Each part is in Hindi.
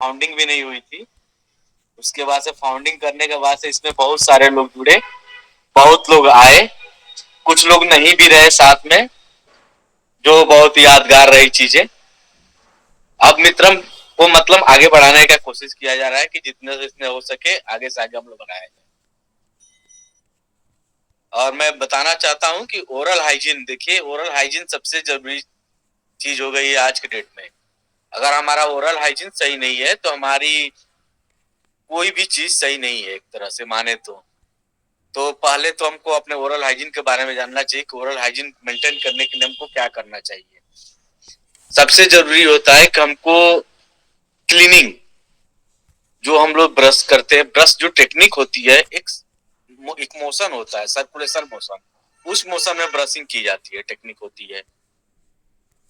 फाउंडिंग भी नहीं हुई थी। उसके बाद से फाउंडिंग करने के बाद से इसमें बहुत सारे लोग जुड़े, बहुत लोग आए, कुछ लोग नहीं भी रहे साथ में, जो बहुत यादगार रही चीजें। अब मित्रम को मतलब आगे बढ़ाने का कोशिश किया जा रहा है कि जितने से जितने हो सके आगे से आगे हम लोग बढ़ाए। और मैं बताना चाहता हूँ कि ओरल हाइजीन, देखिए ओरल हाइजीन सबसे जरूरी चीज हो गई है आज के डेट में। अगर हमारा ओरल हाइजीन सही नहीं है तो हमारी कोई भी चीज सही नहीं है, एक तरह से माने तो पहले तो हमको अपने ओरल हाइजीन के बारे में जानना चाहिए कि ओरल हाइजीन मेंटेन करने के लिए हमको क्या करना चाहिए। सबसे जरूरी होता है कि हमको क्लीनिंग, जो हम लोग ब्रश करते हैं, ब्रश जो टेक्निक होती है, एक मोशन होता है, सर्कुलेशन मोशन, उस मोशन में ब्रशिंग की जाती है, टेक्निक होती है,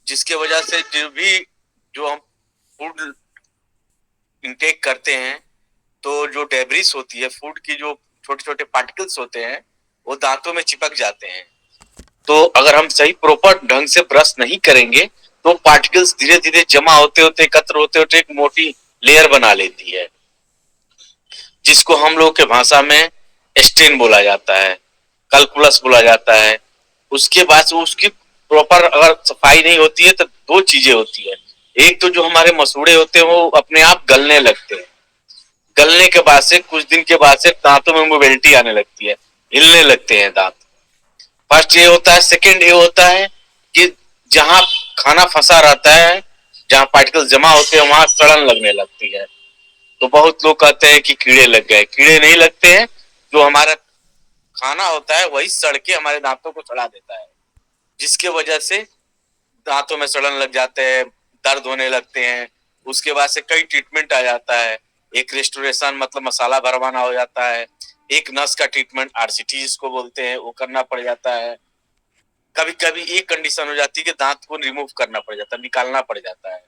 जिसके वजह से जो हम फूड इंटेक करते हैं तो जो डेब्रिस होती है, फूड की जो छोटे छोटे पार्टिकल्स होते हैं, वो दांतों में चिपक जाते हैं। तो अगर हम सही प्रॉपर ढंग से ब्रश नहीं करेंगे तो पार्टिकल्स धीरे धीरे जमा होते होते, एकत्र होते होते एक मोटी लेयर बना लेती है, जिसको हम लोग के भाषा में स्टेन बोला जाता है, कैलकुलस बोला जाता है। उसके बाद से उसकी प्रॉपर अगर सफाई नहीं होती है तो दो चीजें होती है। एक तो जो हमारे मसूड़े होते हैं वो अपने आप गलने लगते हैं, गलने के बाद से कुछ दिन के बाद से दांतों में मोबिलिटी आने लगती है, हिलने लगते हैं दांत। फर्स्ट ये होता है। सेकंड ये होता है कि जहां खाना फंसा रहता है, जहां पार्टिकल जमा होते हैं, वहां सड़न लगने लगती है। तो बहुत लोग कहते हैं कि कीड़े लग गए, कीड़े नहीं लगते हैं। जो हमारा खाना होता है वही सड़ के हमारे दांतों को सड़ा देता है, जिसके वजह से दांतों में सड़न लग जाते हैं, दर्द होने लगते हैं। उसके बाद से कई ट्रीटमेंट आ जाता है। एक रेस्टोरेशन मतलब मसाला भरवाना हो जाता है, एक नस का ट्रीटमेंट आरसीटी जिसको बोलते हैं वो करना पड़ जाता है। कभी कभी एक कंडीशन हो जाती है कि दांत को रिमूव करना पड़ जाता है, निकालना पड़ जाता है।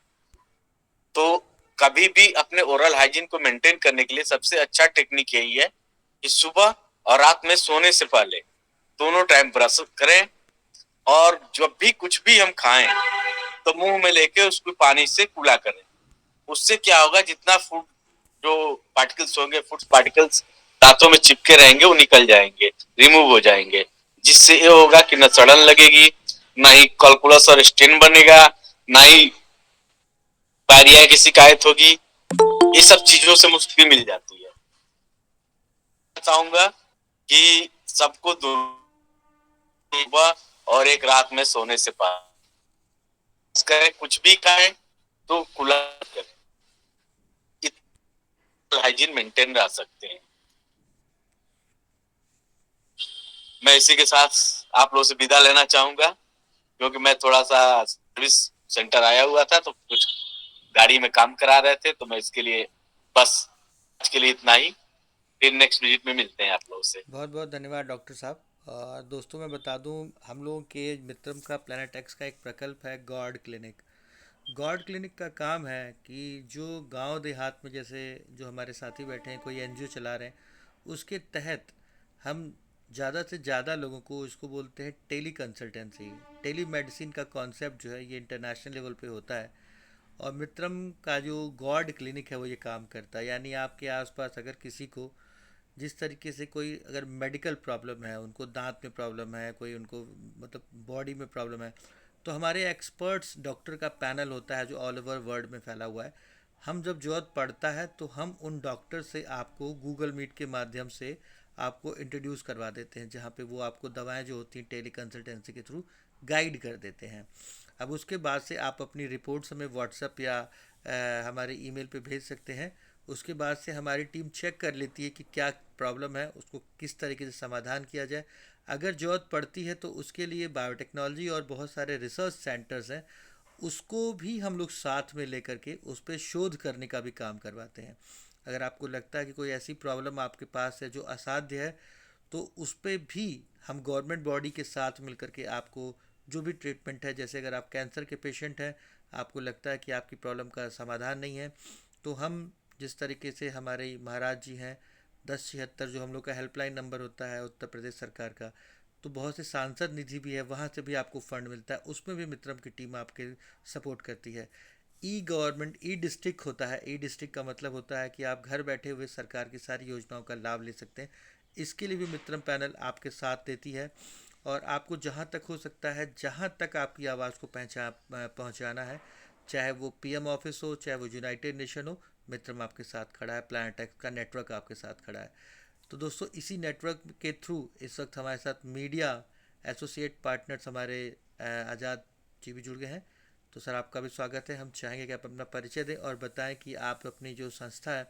तो कभी भी अपने ओरल हाइजीन को मेंटेन करने के लिए सबसे अच्छा टेक्निक यही है कि सुबह और रात में सोने से पहले दोनों टाइम ब्रश करें, और जब भी कुछ भी हम खाएं तो मुंह में लेके उसको पानी से कुला करें। उससे क्या होगा, जितना फूड जो पार्टिकल्स होंगे, फूड पार्टिकल्स दांतों में चिपके रहेंगे वो निकल जाएंगे, रिमूव हो जाएंगे। जिससे ये होगा कि न सड़न लगेगी, ना ही कैलकुलस और स्टेन बनेगा, ना ही डायरिया की शिकायत होगी। ये सब चीजों से मुक्ति मिल जाती है। चाहूंगा कि सबको सुबह और एक रात में सोने से पहले करें, कुछ भी खाएं तो कुला करें, हाइजीन मेंटेन रह सकते हैं। मैं इसी के साथ आप लोगों से विदा लेना चाहूंगा, क्योंकि मैं थोड़ा सा सर्विस सेंटर आया हुआ था तो कुछ गाड़ी में काम करा रहे थे, तो मैं इसके लिए बस आज के लिए इतना ही। फिर नेक्स्ट विजिट में मिलते हैं आप लोगों से। बहुत बहुत धन्यवाद डॉक्टर साहब। दोस्तों मैं बता दूं, हम लोगों के मित्रम का प्लानट एक्स का एक प्रकल्प है गॉड क्लिनिक। गॉड क्लिनिक का काम है कि जो गांव देहात में, जैसे जो हमारे साथी बैठे हैं, कोई एनजीओ चला रहे हैं, उसके तहत हम ज़्यादा से ज़्यादा लोगों को, इसको बोलते हैं टेली कंसल्टेंसी, टेली मेडिसिन का कॉन्सेप्ट जो है ये इंटरनेशनल लेवल पे होता है। और मित्रम का जो गॉड क्लिनिक है वो ये काम करता है, यानी आपके आसपास अगर किसी को जिस तरीके से कोई अगर मेडिकल प्रॉब्लम है, उनको दांत में प्रॉब्लम है, कोई उनको मतलब बॉडी में प्रॉब्लम है, तो हमारे एक्सपर्ट्स डॉक्टर का पैनल होता है जो ऑल ओवर वर्ल्ड में फैला हुआ है। हम जब जरूरत पड़ता है तो हम उन डॉक्टर से आपको गूगल मीट के माध्यम से आपको इंट्रोड्यूस करवा देते हैं, जहाँ पे वो आपको दवाएं जो होती हैं टेली कंसल्टेंसी के थ्रू गाइड कर देते हैं। अब उसके बाद से आप अपनी रिपोर्ट्स हमें व्हाट्सएप या हमारे ईमेल पे भेज सकते हैं। उसके बाद से हमारी टीम चेक कर लेती है कि क्या प्रॉब्लम है, उसको किस तरीके से समाधान किया जाए। अगर ज़रूरत पड़ती है तो उसके लिए बायोटेक्नोलॉजी और बहुत सारे रिसर्च सेंटर्स हैं, उसको भी हम लोग साथ में लेकर के उस पर शोध करने का भी काम करवाते हैं। अगर आपको लगता है कि कोई ऐसी प्रॉब्लम आपके पास है जो असाध्य है, तो उस पर भी हम गवर्नमेंट बॉडी के साथ मिलकर के आपको जो भी ट्रीटमेंट है, जैसे अगर आप कैंसर के पेशेंट हैं, आपको लगता है कि आपकी प्रॉब्लम का समाधान नहीं है, तो हम जिस तरीके से हमारे महाराज जी हैं 1076 जो हम लोग का हेल्पलाइन नंबर होता है उत्तर प्रदेश सरकार का, तो बहुत से सांसद निधि भी है, वहाँ से भी आपको फंड मिलता है, उसमें भी मित्रम की टीम आपके सपोर्ट करती है। ई गवर्नमेंट, ई डिस्ट्रिक्ट होता है। ई डिस्ट्रिक्ट का मतलब होता है कि आप घर बैठे हुए सरकार की सारी योजनाओं का लाभ ले सकते हैं। इसके लिए भी मित्रम पैनल आपके साथ देती है, और आपको जहाँ तक हो सकता है, जहाँ तक आपकी आवाज़ को पहुँचाना है, चाहे वो पीएम ऑफिस हो, चाहे वो यूनाइटेड नेशन हो, मित्रम आपके साथ खड़ा है। प्लानट एक्स का नेटवर्क आपके साथ खड़ा है। तो दोस्तों, इसी नेटवर्क के थ्रू इस वक्त हमारे साथ मीडिया एसोसिएट पार्टनर्स हमारे आज़ाद जी भी जुड़ गए हैं। तो सर, आपका भी स्वागत है। हम चाहेंगे कि आप अपना परिचय दें और बताएं कि आप अपनी जो संस्था है,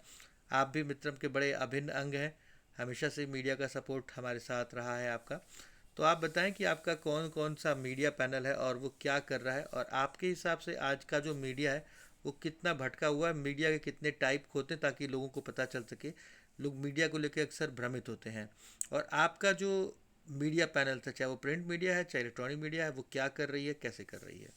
आप भी मित्रम के बड़े अभिन्न अंग हैं। हमेशा से मीडिया का सपोर्ट हमारे साथ रहा है आपका। तो आप बताएं कि आपका कौन कौन सा मीडिया पैनल है और वो क्या कर रहा है, और आपके हिसाब से आज का जो मीडिया है वो कितना भटका हुआ है, मीडिया के कितने टाइप होते हैं, ताकि लोगों को पता चल सके। लोग मीडिया को लेकर अक्सर भ्रमित होते हैं। और आपका जो मीडिया पैनल था, चाहे वो प्रिंट मीडिया है, चाहे इलेक्ट्रॉनिक मीडिया है, वो क्या कर रही है, कैसे कर रही है?